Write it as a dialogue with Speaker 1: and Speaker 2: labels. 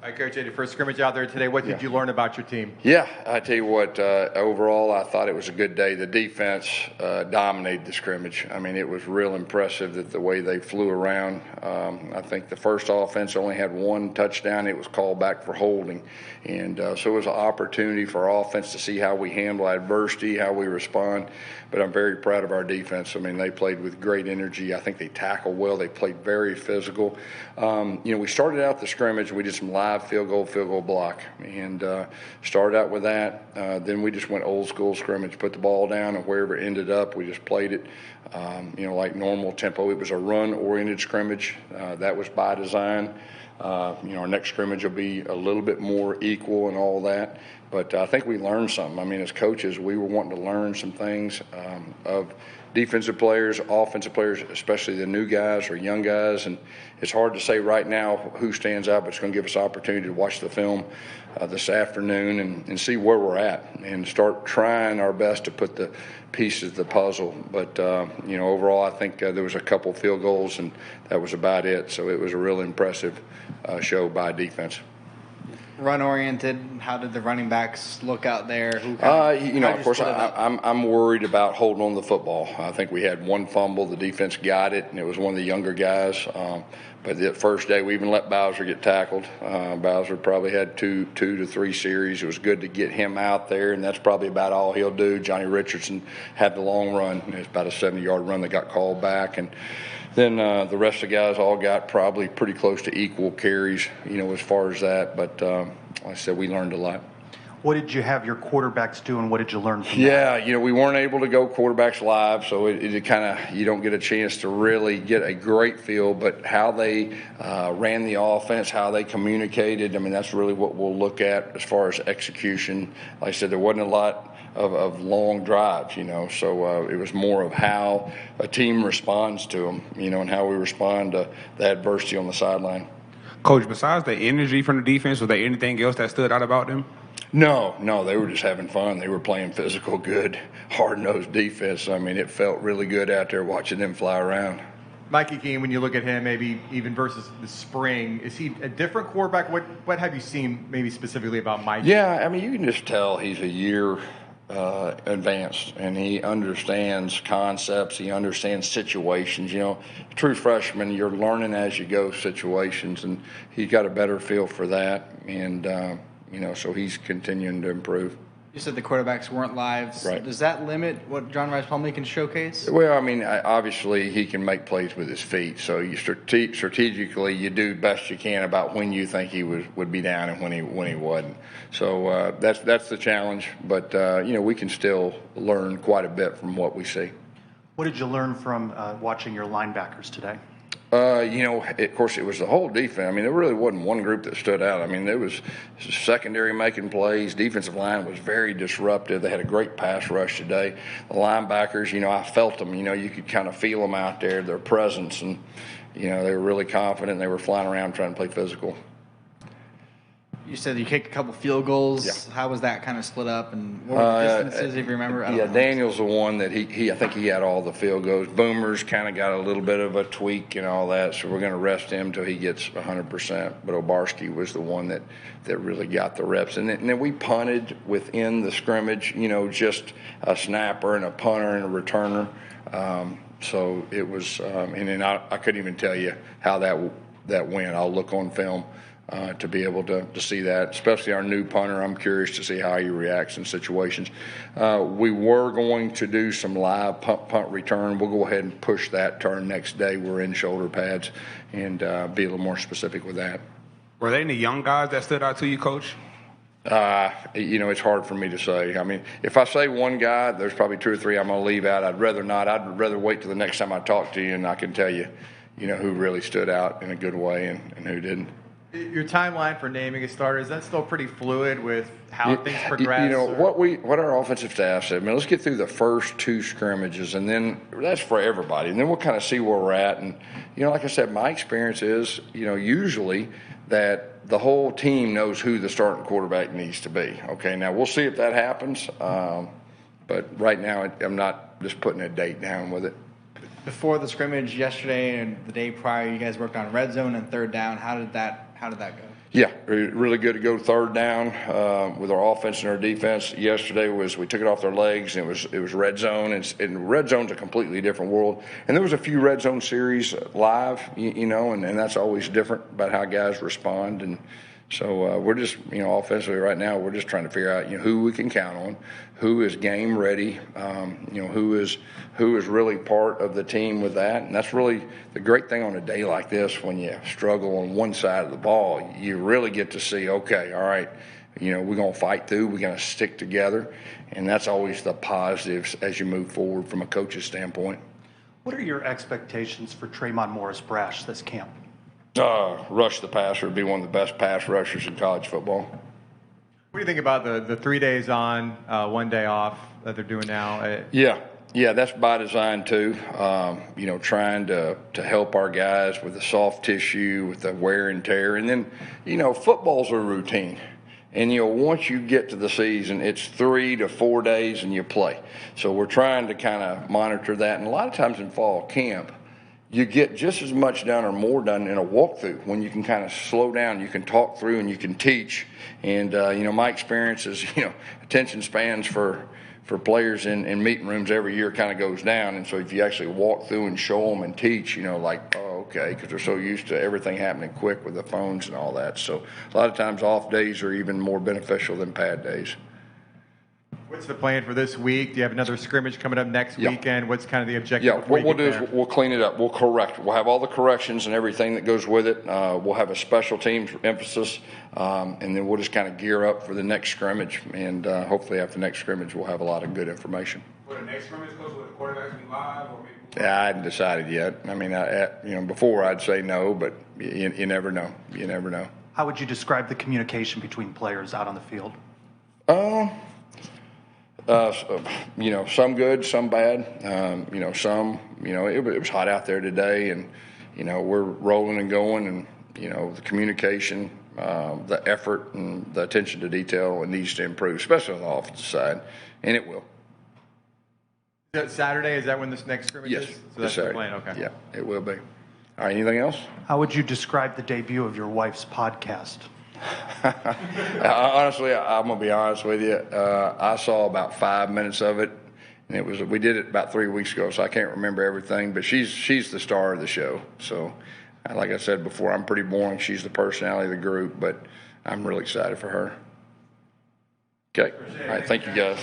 Speaker 1: All right, Coach, your first scrimmage out there today. What did you learn about your team?
Speaker 2: Yeah, I tell you what, overall, I thought it was a good day. The defense dominated the scrimmage. I mean, it was real impressive that the way they flew around. I think the first offense only had one touchdown. It was called back for holding. And so it was an opportunity for our offense to see how we handle adversity, how we respond. But I'm very proud of our defense. I mean, they played with great energy. I think they tackled well. They played very physical. We started out the scrimmage. We did some live field goal block, and started out with that. Then we just went old school scrimmage, put the ball down, and wherever it ended up, we just played it, like normal tempo. It was a run-oriented scrimmage. That was by design. Our next scrimmage will be a little bit more equal and all that. But I think we learned something. I mean, as coaches, we were wanting to learn some things of defensive players, offensive players, especially the new guys or young guys. And it's hard to say right now who stands out, but it's going to give us opportunity to watch the film this afternoon and see where we're at and start trying our best to put the pieces of the puzzle. But, overall, I think there was a couple field goals, and that was about it. So it was a real impressive show by defense.
Speaker 3: Run-oriented, how did the running backs look out there?
Speaker 2: Of course, I'm worried about holding on to the football. I think we had one fumble. The defense got it, and it was one of the younger guys. But the first day, we even let Bowser get tackled. Bowser probably had two to three series. It was good to get him out there, and that's probably about all he'll do. Johnny Richardson had the long run. It was about a 70-yard run that got called back. And then the rest of the guys all got probably pretty close to equal carries, as far as that. But like I said, we learned a lot.
Speaker 4: What did you have your quarterbacks do, and what did you learn from that?
Speaker 2: Yeah, we weren't able to go quarterbacks live, so it kind of, you don't get a chance to really get a great feel, but how they ran the offense, how they communicated, I mean, that's really what we'll look at as far as execution. Like I said, there wasn't a lot of long drives, so it was more of how a team responds to them, and how we respond to the adversity on the sideline.
Speaker 5: Coach, besides the energy from the defense, was there anything else that stood out about them?
Speaker 2: No, they were just having fun. They were playing physical, good, hard-nosed defense. I mean, it felt really good out there watching them fly around.
Speaker 1: Mikey Keene, when you look at him, maybe even versus the spring, is he a different quarterback? What have you seen maybe specifically about Mikey?
Speaker 2: Yeah, I mean, you can just tell he's a year advanced, and he understands concepts. He understands situations. True freshman, you're learning as you go situations, and he's got a better feel for that. And so he's continuing to improve.
Speaker 3: You said the quarterbacks weren't live.
Speaker 2: Right.
Speaker 3: Does that limit what John Rice Plumlee can showcase?
Speaker 2: Well, I mean, obviously he can make plays with his feet. So you strategically, you do best you can about when you think he would be down and when he wasn't. So that's the challenge. But we can still learn quite a bit from what we see.
Speaker 4: What did you learn from watching your linebackers today?
Speaker 2: Of course, it was the whole defense. I mean, there really wasn't one group that stood out. I mean, there was secondary making plays. Defensive line was very disruptive. They had a great pass rush today. The linebackers, I felt them. You could kind of feel them out there, their presence, and, they were really confident. They were flying around trying to play physical.
Speaker 3: You said you kicked a couple field goals.
Speaker 2: Yeah.
Speaker 3: How was that kind of split up, and what were the distances, if you remember?
Speaker 2: Daniel's the one that I think he had all the field goals. Boomer's kind of got a little bit of a tweak and all that, so we're going to rest him until he gets 100%. But Obarski was the one that really got the reps. And then we punted within the scrimmage, just a snapper and a punter and a returner. So it was, and then I couldn't even tell you how that went. I'll look on film. To be able to see that, especially our new punter. I'm curious to see how he reacts in situations. We were going to do some live punt return. We'll go ahead and push that to our next day. We're in shoulder pads and be a little more specific with that.
Speaker 5: Were there any young guys that stood out to you, Coach?
Speaker 2: It's hard for me to say. I mean, if I say one guy, there's probably two or three I'm going to leave out. I'd rather not. I'd rather wait till the next time I talk to you, and I can tell you, who really stood out in a good way and who didn't.
Speaker 1: Your timeline for naming a starter, is that still pretty fluid with how things progress?
Speaker 2: What our offensive staff said, let's get through the first two scrimmages, and then that's for everybody. And then we'll kind of see where we're at. And, like I said, my experience is, usually that the whole team knows who the starting quarterback needs to be. Okay, now we'll see if that happens. But right now, I'm not just putting a date down with it.
Speaker 3: Before the scrimmage yesterday and the day prior, you guys worked on red zone and third down. How How did that go?
Speaker 2: Yeah, really good to go third down with our offense and our defense. Yesterday we took it off their legs, and it was red zone, and red zone's a completely different world. And there was a few red zone series live, you know, and that's always different about how guys respond. And so we're just, you know, offensively right now, we're just trying to figure out, you know, who we can count on, who is game ready, you know, who is really part of the team with that. And that's really the great thing on a day like this, when you struggle on one side of the ball, you really get to see, okay, all right, you know, we're going to fight through, we're going to stick together. And that's always the positives as you move forward from a coach's standpoint.
Speaker 4: What are your expectations for Tremont Morris-Brash this camp?
Speaker 2: Rush the passer, be one of the best pass rushers in college football.
Speaker 1: What do you think about the 3 days on, 1 day off that they're doing now?
Speaker 2: Yeah, that's by design too. You know, trying to help our guys with the soft tissue, with the wear and tear. And then, you know, football's a routine. And, you know, once you get to the season, it's 3 to 4 days and you play. So we're trying to kind of monitor that. And a lot of times in fall camp, you get just as much done or more done in a walkthrough when you can kind of slow down, you can talk through, and you can teach. And, you know, my experience is, you know, attention spans for players in meeting rooms every year kind of goes down. And so if you actually walk through and show them and teach, you know, like, oh, okay, because they're so used to everything happening quick with the phones and all that. So a lot of times off days are even more beneficial than pad days.
Speaker 1: What's the plan for this week? Do you have another scrimmage coming up next weekend? What's kind of the objective?
Speaker 2: Yeah, what we'll do is we'll clean it up. We'll correct. We'll have all the corrections and everything that goes with it. We'll have a special teams emphasis, and then we'll just kind of gear up for the next scrimmage. And hopefully after the next scrimmage, we'll have a lot of good information.
Speaker 5: For the next scrimmage, Coach, will the quarterbacks be live or maybe?
Speaker 2: Yeah, I hadn't decided yet. I mean, you know, before I'd say no, but you never know. You never know.
Speaker 4: How would you describe the communication between players out on the field?
Speaker 2: You know, some good, some bad. You know, some, you know, it was hot out there today, and, you know, we're rolling and going, and, you know, the communication, the effort, and the attention to detail, it needs to improve, especially on the offensive side, and it will.
Speaker 1: Is that Saturday? Is that when this next scrimmage
Speaker 2: Yes,
Speaker 1: is? So that's the
Speaker 2: Saturday.
Speaker 1: plan, okay.
Speaker 2: Yeah, it will be. All right, anything else?
Speaker 4: How would you describe the debut of your wife's podcast?
Speaker 2: Honestly, I'm gonna be honest with you. I saw about 5 minutes of it, and we did it about 3 weeks ago, so I can't remember everything. But she's the star of the show. So, like I said before, I'm pretty boring. She's the personality of the group, but I'm really excited for her. Okay, all right, thank you guys.